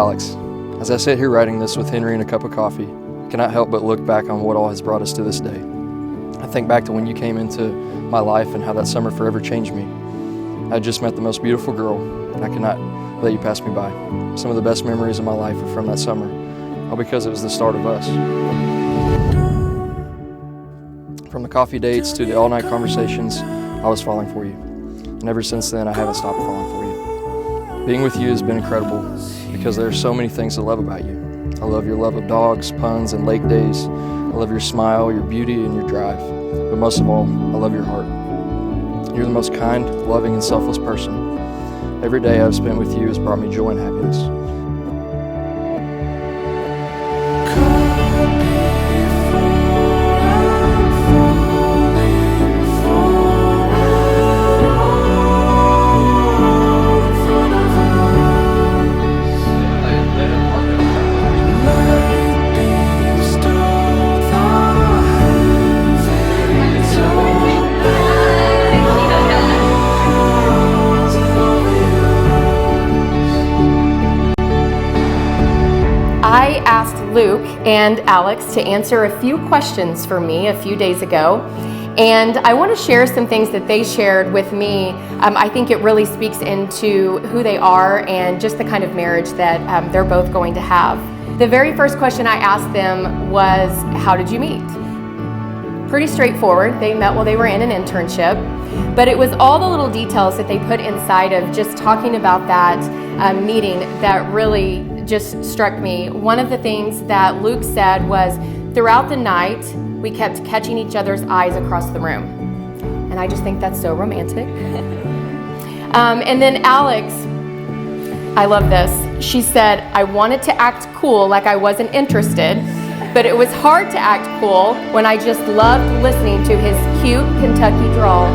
Alex. As I sit here writing this with Henry and a cup of coffee, I cannot help but look back on what all has brought us to this day. I think back to when you came into my life and how that summer forever changed me. I had just met the most beautiful girl, and I could not let you pass me by. Some of the best memories of my life are from that summer, all because it was the start of us. From the coffee dates to the all-night conversations, I was falling for you. And ever since then, I haven't stopped falling for you. Being with you has been incredible because there are so many things to love about you. I love your love of dogs, puns, and lake days. I love your smile, your beauty, and your drive. But most of all, I love your heart. You're the most kind, loving, and selfless person. Every day I've spent with you has brought me joy and happiness. I asked Luke and Alex to answer a few questions for me a few days ago, and I want to share some things that they shared with me. I think it really speaks into who they are and just the kind of marriage that they're both going to have. The very first question I asked them was, how did you meet? Pretty straightforward. They met while they were in an internship, but it was all the little details that they put inside of just talking about that meeting that really just struck me. One of the things that Luke said was, throughout the night, we kept catching each other's eyes across the room. And I just think that's so romantic. And then Alex, I love this. She said, I wanted to act cool like I wasn't interested, but it was hard to act cool when I just loved listening to his cute Kentucky drawl.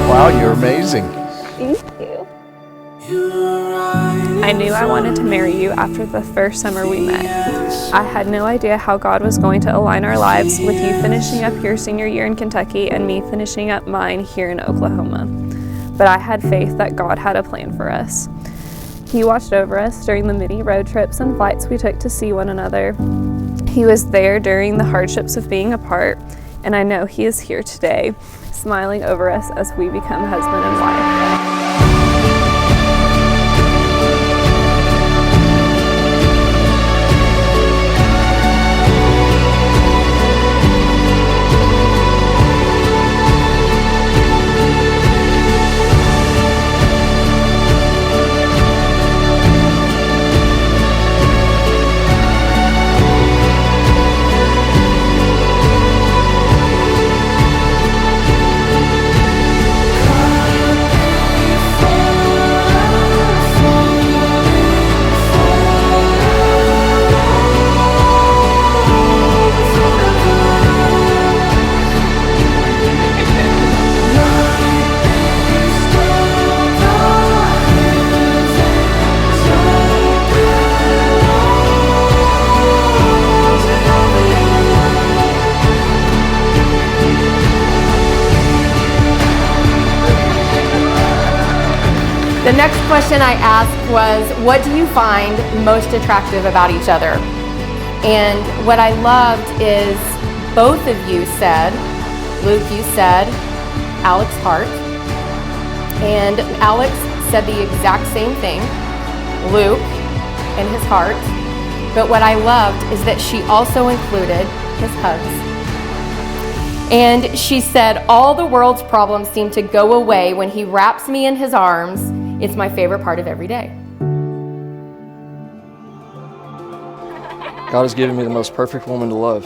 Wow, you're amazing. Thank you. I knew I wanted to marry you after the first summer we met. I had no idea how God was going to align our lives with you finishing up your senior year in Kentucky and me finishing up mine here in Oklahoma. But I had faith that God had a plan for us. He watched over us during the many road trips and flights we took to see one another. He was there during the hardships of being apart, and I know He is here today, smiling over us as we become husband and wife. The next question I asked was, what do you find most attractive about each other? And what I loved is both of you said, Luke, you said, Alex's heart. And Alex said the exact same thing, Luke and his heart. But what I loved is that she also included his hugs. And she said, all the world's problems seem to go away when he wraps me in his arms. It's my favorite part of every day. God has given me the most perfect woman to love.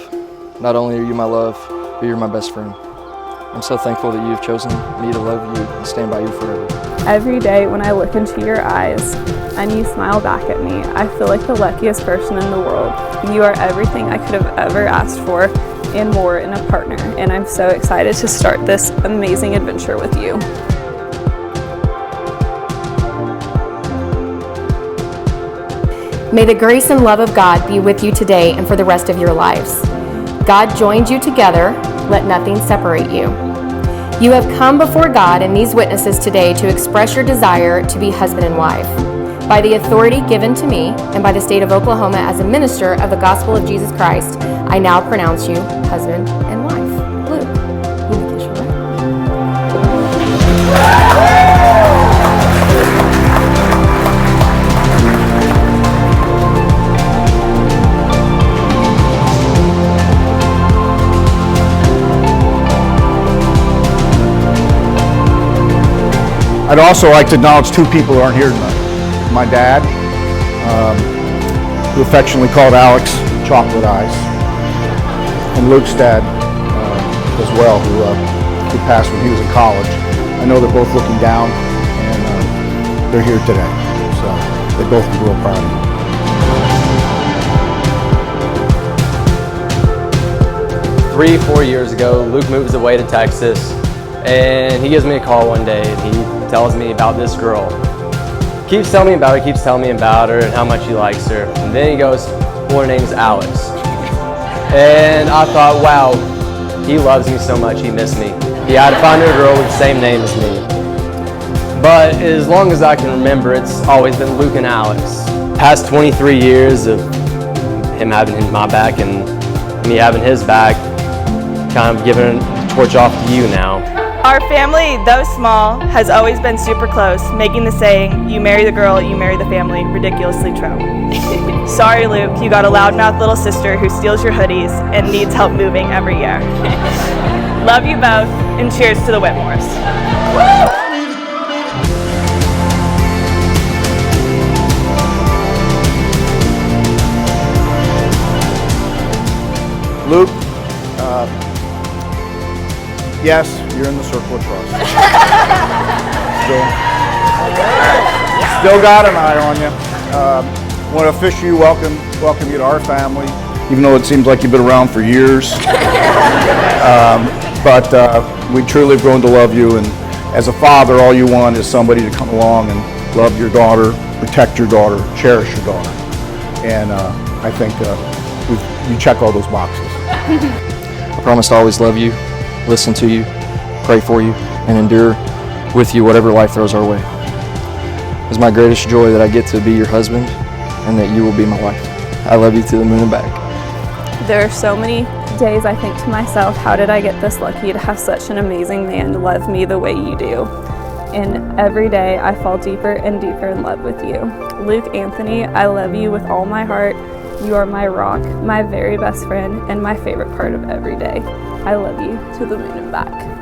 Not only are you my love, but you're my best friend. I'm so thankful that you've chosen me to love you and stand by you forever. Every day when I look into your eyes and you smile back at me, I feel like the luckiest person in the world. You are everything I could have ever asked for and more in a partner, and I'm so excited to start this amazing adventure with you. May the grace and love of God be with you today and for the rest of your lives. God joined you together. Let nothing separate you. You have come before God and these witnesses today to express your desire to be husband and wife. By the authority given to me and by the state of Oklahoma as a minister of the gospel of Jesus Christ, I now pronounce you husband and wife. Luke, you may kiss your wife. I'd also like to acknowledge two people who aren't here tonight. My dad, who affectionately called Alex Chocolate Eyes, and Luke's dad as well, who passed when he was in college. I know they're both looking down, and they're here today, so they both be real proud of you. 3-4 years ago, Luke moves away to Texas, and he gives me a call one day, and he tells me about this girl. Keeps telling me about her, and how much he likes her. And then he goes, well, her name's Alex. And I thought, wow, he loves me so much, he missed me. He had to find a girl with the same name as me. But as long as I can remember, it's always been Luke and Alex. Past 23 years of him having my back and me having his back, kind of giving the torch off to you now. Our family, though small, has always been super close, making the saying, you marry the girl, you marry the family, ridiculously true. Sorry, Luke, you got a loudmouth little sister who steals your hoodies and needs help moving every year. Love you both, and cheers to the Whitmores. Luke, yes, you're in the circle of trust. Still got an eye on you. Want to officially welcome you to our family, even though it seems like you've been around for years. But we truly have grown to love you, and as a father, all you want is somebody to come along and love your daughter, protect your daughter, cherish your daughter. And I think you check all those boxes. I promise to always love you, listen to you, pray for you, and endure with you whatever life throws our way. It's my greatest joy that I get to be your husband and that you will be my wife. I love you to the moon and back. There are so many days I think to myself, how did I get this lucky to have such an amazing man love me the way you do? And every day I fall deeper and deeper in love with you. Luke Anthony, I love you with all my heart. You are my rock, my very best friend, and my favorite part of every day. I love you to the moon and back.